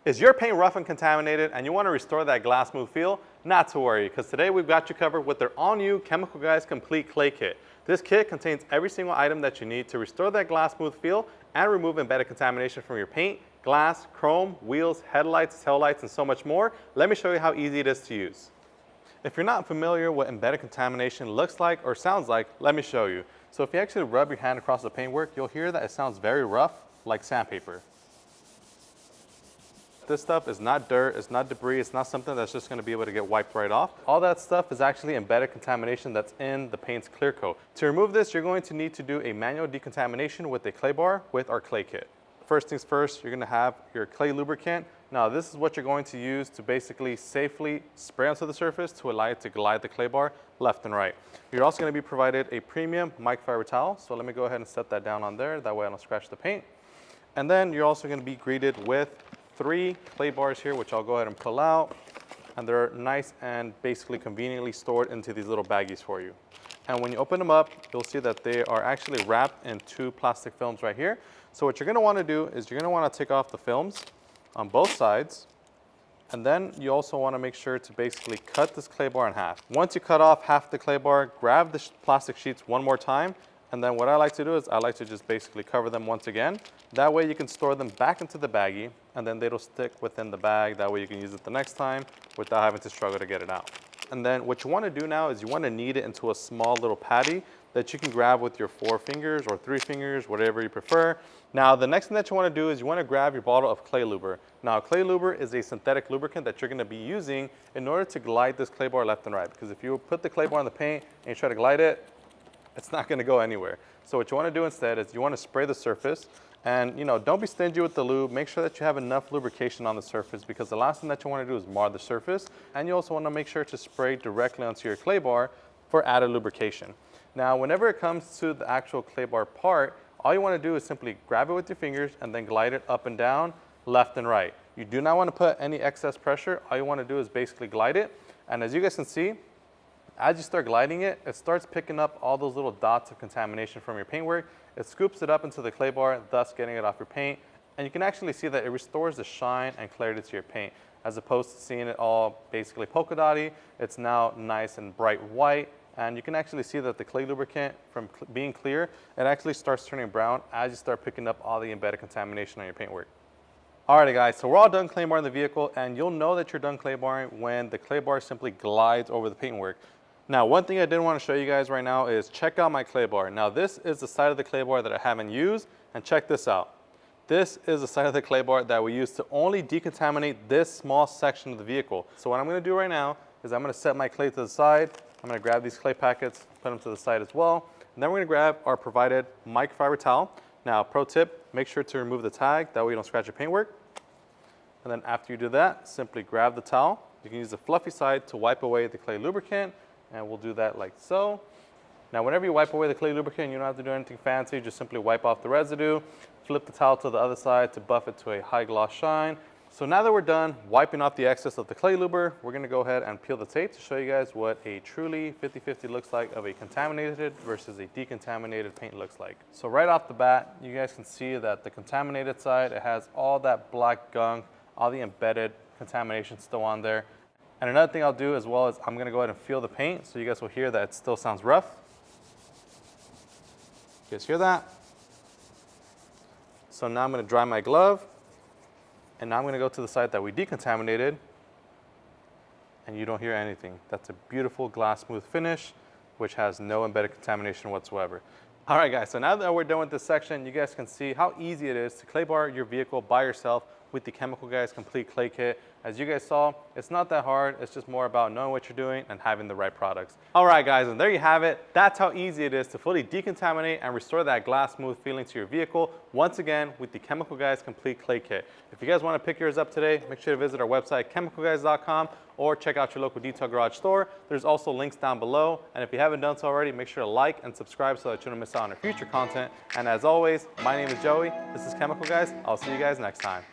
Is your paint rough and contaminated and you want to restore that glass smooth feel? Not to worry, because today we've got you covered with their all-new 𝘃𝗶𝗃𝗄𝗃 Complete Clay Kit. This kit contains every single item that you need to restore that glass smooth feel and remove embedded contamination from your paint, glass, chrome, wheels, headlights, tail lights, and so much more. Let me show you how easy it is to use. If you're not familiar what embedded contamination looks like or sounds like, let me show you. So if you actually rub your hand across the paintwork, you'll hear that it sounds very rough, like sandpaper. This stuff is not dirt, it's not debris, it's not something that's just going to be able to get wiped right off. All that stuff is actually embedded contamination that's in the paint's clear coat. To remove this, you're going to need to do a manual decontamination with a clay bar with our clay kit. First things first, you're going to have your clay lubricant. Now this is what you're going to use to basically safely spray onto the surface to allow it to glide the clay bar left and right. You're also going to be provided a premium microfiber towel. So let me go ahead and set that down on there. That way I don't scratch the paint. And then you're also going to be greeted with 3 clay bars here, which I'll go ahead and pull out. And they're nice and basically conveniently stored into these little baggies for you. And when you open them up, you'll see that they are actually wrapped in 2 plastic films right here. So what you're going to want to do is you're going to want to take off the films on both sides. And then you also want to make sure to basically cut this clay bar in half. Once you cut off half the clay bar, grab the plastic sheets one more time. And then what I like to do is I like to just basically cover them once again. That way you can store them back into the baggie and then they'll stick within the bag. That way you can use it the next time without having to struggle to get it out. And then what you want to do now is you want to knead it into a small little patty that you can grab with your 4 fingers or 3 fingers, whatever you prefer. Now the next thing that you want to do is you want to grab your bottle of clay luber. Now clay luber is a synthetic lubricant that you're going to be using in order to glide this clay bar left and right. Because if you put the clay bar on the paint and you try to glide it, it's not going to go anywhere. So what you want to do instead is you want to spray the surface. And don't be stingy with the lube. Make sure that you have enough lubrication on the surface, because the last thing that you want to do is mar the surface. And you also want to make sure to spray directly onto your clay bar for added lubrication. Now, whenever it comes to the actual clay bar part, all you want to do is simply grab it with your fingers and then glide it up and down, left and right. You do not want to put any excess pressure. All you want to do is basically glide it. And as you guys can see, as you start gliding it, it starts picking up all those little dots of contamination from your paintwork. It scoops it up into the clay bar, thus getting it off your paint. And you can actually see that it restores the shine and clarity to your paint. As opposed to seeing it all basically polka dotty, it's now nice and bright white. And you can actually see that the clay lubricant, from being clear, it actually starts turning brown as you start picking up all the embedded contamination on your paintwork. Alrighty guys, so we're all done clay barring the vehicle, and you'll know that you're done clay barring when the clay bar simply glides over the paintwork. Now, one thing I did want to show you guys right now is check out my clay bar. Now, this is the side of the clay bar that I haven't used, and check this out. This is the side of the clay bar that we use to only decontaminate this small section of the vehicle. So what I'm going to do right now is I'm going to set my clay to the side. I'm going to grab these clay packets, put them to the side as well. And then we're going to grab our provided microfiber towel. Now, pro tip, make sure to remove the tag. That way you don't scratch your paintwork. And then after you do that, simply grab the towel. You can use the fluffy side to wipe away the clay lubricant. And we'll do that like so. Now, whenever you wipe away the clay lubricant, you don't have to do anything fancy. Just simply wipe off the residue, flip the towel to the other side to buff it to a high gloss shine. So now that we're done wiping off the excess of the clay luber, we're going to go ahead and peel the tape to show you guys what a truly 50-50 looks like of a contaminated versus a decontaminated paint looks like. So right off the bat, you guys can see that the contaminated side, it has all that black gunk, all the embedded contamination still on there. And another thing I'll do as well is I'm going to go ahead and feel the paint so you guys will hear that it still sounds rough. You guys hear that? So now I'm going to dry my glove. And now I'm going to go to the side that we decontaminated. And you don't hear anything. That's a beautiful glass smooth finish, which has no embedded contamination whatsoever. All right, guys, so now that we're done with this section, you guys can see how easy it is to clay bar your vehicle by yourself with the 𝘃𝗃𝗃𝗄𝗃 Complete Clay Kit. As you guys saw, it's not that hard. It's just more about knowing what you're doing and having the right products. All right, guys, and there you have it. That's how easy it is to fully decontaminate and restore that glass smooth feeling to your vehicle, once again, with the 𝘃𝗃𝗃𝗄𝗃 Complete Clay Kit. If you guys want to pick yours up today, make sure to visit our website, 𝘃𝗃𝗃𝗃𝗃 or check out your local detail garage store. There's also links down below. And if you haven't done so already, make sure to like and subscribe so that you don't miss out on our future content. And as always, my name is Joey. This is 𝘃𝗃𝗃𝗃. I'll see you guys next time.